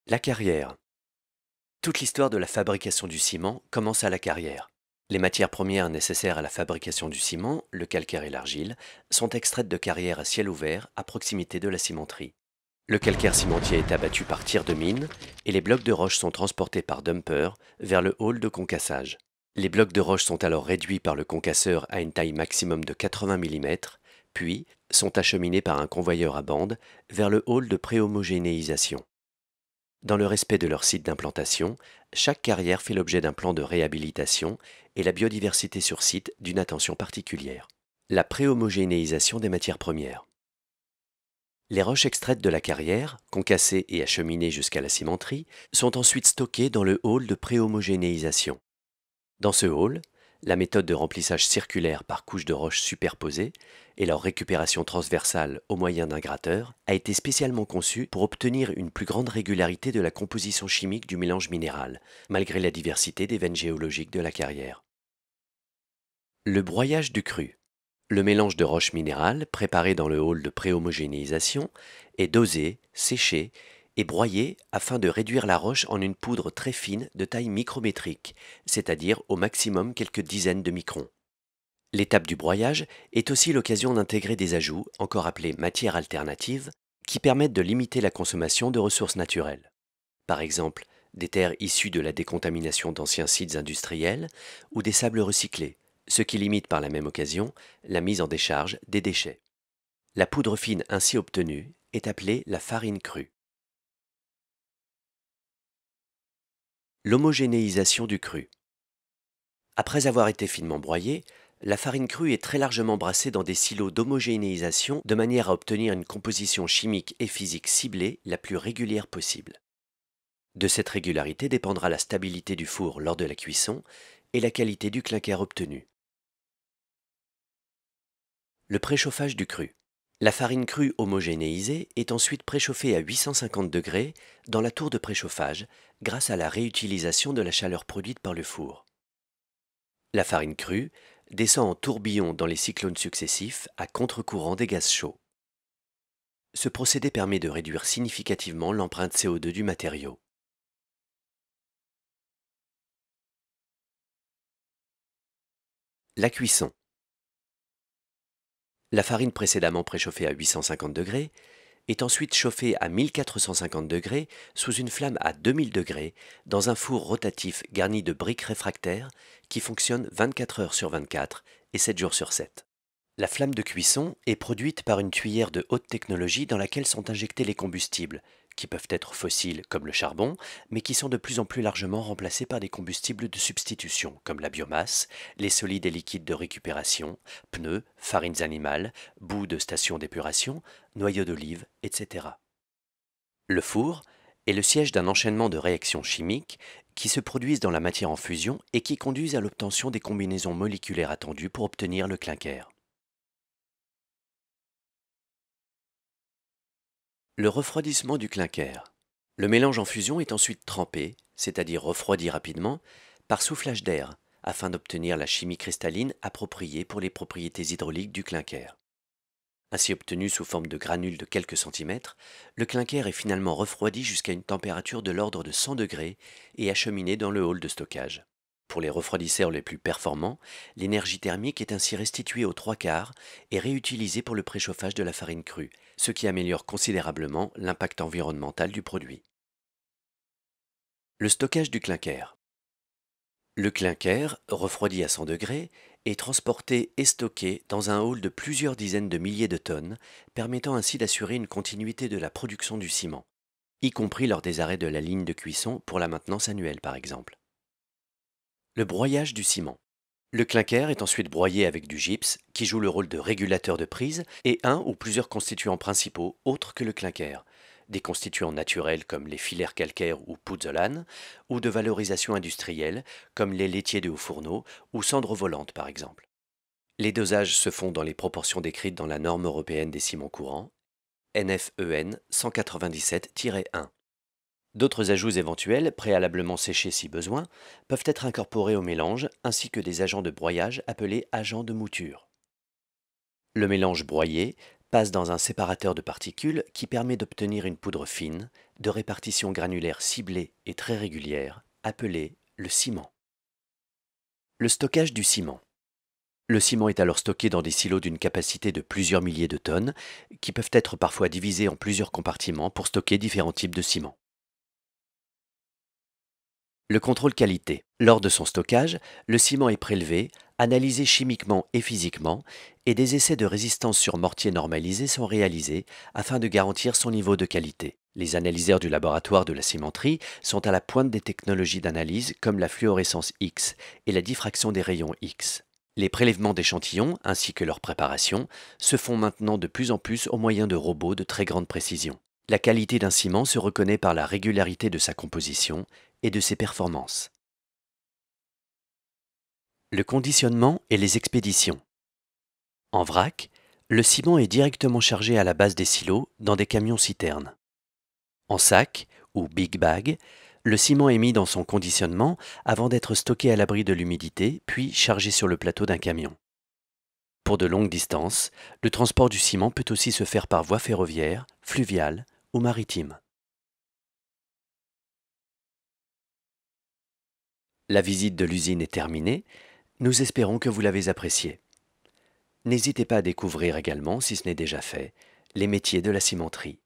La carrière. Toute l'histoire de la fabrication du ciment commence à la carrière. Les matières premières nécessaires à la fabrication du ciment, le calcaire et l'argile, sont extraites de carrières à ciel ouvert à proximité de la cimenterie. Le calcaire cimentier est abattu par tir de mine et les blocs de roche sont transportés par dumper vers le hall de concassage. Les blocs de roche sont alors réduits par le concasseur à une taille maximum de 80 mm, puis sont acheminés par un convoyeur à bande vers le hall de préhomogénéisation. Dans le respect de leur site d'implantation, chaque carrière fait l'objet d'un plan de réhabilitation et la biodiversité sur site d'une attention particulière. La préhomogénéisation des matières premières. Les roches extraites de la carrière, concassées et acheminées jusqu'à la cimenterie, sont ensuite stockées dans le hall de préhomogénéisation. Dans ce hall, la méthode de remplissage circulaire par couches de roches superposées et leur récupération transversale au moyen d'un gratteur a été spécialement conçue pour obtenir une plus grande régularité de la composition chimique du mélange minéral, malgré la diversité des veines géologiques de la carrière. Le broyage du cru. Le mélange de roches minérales préparé dans le hall de préhomogénéisation est dosé, séché et broyé afin de réduire la roche en une poudre très fine de taille micrométrique, c'est-à-dire au maximum quelques dizaines de microns. L'étape du broyage est aussi l'occasion d'intégrer des ajouts, encore appelés matières alternatives, qui permettent de limiter la consommation de ressources naturelles. Par exemple, des terres issues de la décontamination d'anciens sites industriels ou des sables recyclés, ce qui limite par la même occasion la mise en décharge des déchets. La poudre fine ainsi obtenue est appelée la farine crue. L'homogénéisation du cru. Après avoir été finement broyée, la farine crue est très largement brassée dans des silos d'homogénéisation de manière à obtenir une composition chimique et physique ciblée la plus régulière possible. De cette régularité dépendra la stabilité du four lors de la cuisson et la qualité du clinker obtenu. Le préchauffage du cru. La farine crue homogénéisée est ensuite préchauffée à 850 degrés dans la tour de préchauffage grâce à la réutilisation de la chaleur produite par le four. La farine crue descend en tourbillon dans les cyclones successifs à contre-courant des gaz chauds. Ce procédé permet de réduire significativement l'empreinte CO2 du matériau. La cuisson. La farine précédemment préchauffée à 850 degrés est ensuite chauffée à 1450 degrés sous une flamme à 2000 degrés dans un four rotatif garni de briques réfractaires qui fonctionne 24 heures sur 24 et 7 jours sur 7. La flamme de cuisson est produite par une tuyère de haute technologie dans laquelle sont injectés les combustibles, qui peuvent être fossiles comme le charbon, mais qui sont de plus en plus largement remplacés par des combustibles de substitution comme la biomasse, les solides et liquides de récupération, pneus, farines animales, boue de stations d'épuration, noyaux d'olive, etc. Le four est le siège d'un enchaînement de réactions chimiques qui se produisent dans la matière en fusion et qui conduisent à l'obtention des combinaisons moléculaires attendues pour obtenir le clinker. Le refroidissement du clinker. Le mélange en fusion est ensuite trempé, c'est-à-dire refroidi rapidement, par soufflage d'air, afin d'obtenir la chimie cristalline appropriée pour les propriétés hydrauliques du clinker. Ainsi obtenu sous forme de granules de quelques centimètres, le clinker est finalement refroidi jusqu'à une température de l'ordre de 100 degrés et acheminé dans le hall de stockage. Pour les refroidisseurs les plus performants, l'énergie thermique est ainsi restituée aux trois quarts et réutilisée pour le préchauffage de la farine crue, ce qui améliore considérablement l'impact environnemental du produit. Le stockage du clinker. Le clinker, refroidi à 100 degrés, est transporté et stocké dans un hall de plusieurs dizaines de milliers de tonnes, permettant ainsi d'assurer une continuité de la production du ciment, y compris lors des arrêts de la ligne de cuisson pour la maintenance annuelle par exemple. Le broyage du ciment. Le clinker est ensuite broyé avec du gypse, qui joue le rôle de régulateur de prise, et un ou plusieurs constituants principaux autres que le clinker. Des constituants naturels comme les filaires calcaires ou pouzzolane, ou de valorisation industrielle comme les laitiers de haut fourneau ou cendres volantes par exemple. Les dosages se font dans les proportions décrites dans la norme européenne des ciments courants, NFEN 197-1. D'autres ajouts éventuels, préalablement séchés si besoin, peuvent être incorporés au mélange, ainsi que des agents de broyage appelés agents de mouture. Le mélange broyé passe dans un séparateur de particules qui permet d'obtenir une poudre fine, de répartition granulaire ciblée et très régulière, appelée le ciment. Le stockage du ciment. Le ciment est alors stocké dans des silos d'une capacité de plusieurs milliers de tonnes, qui peuvent être parfois divisés en plusieurs compartiments pour stocker différents types de ciment. Le contrôle qualité. Lors de son stockage, le ciment est prélevé, analysé chimiquement et physiquement, et des essais de résistance sur mortier normalisé sont réalisés afin de garantir son niveau de qualité. Les analyseurs du laboratoire de la cimenterie sont à la pointe des technologies d'analyse comme la fluorescence X et la diffraction des rayons X. Les prélèvements d'échantillons ainsi que leur préparation se font maintenant de plus en plus au moyen de robots de très grande précision. La qualité d'un ciment se reconnaît par la régularité de sa composition et de ses performances. Le conditionnement et les expéditions. En vrac, le ciment est directement chargé à la base des silos dans des camions-citernes. En sac ou big bag, le ciment est mis dans son conditionnement avant d'être stocké à l'abri de l'humidité, puis chargé sur le plateau d'un camion. Pour de longues distances, le transport du ciment peut aussi se faire par voie ferroviaire, fluviale ou maritime. La visite de l'usine est terminée. Nous espérons que vous l'avez appréciée. N'hésitez pas à découvrir également, si ce n'est déjà fait, les métiers de la cimenterie.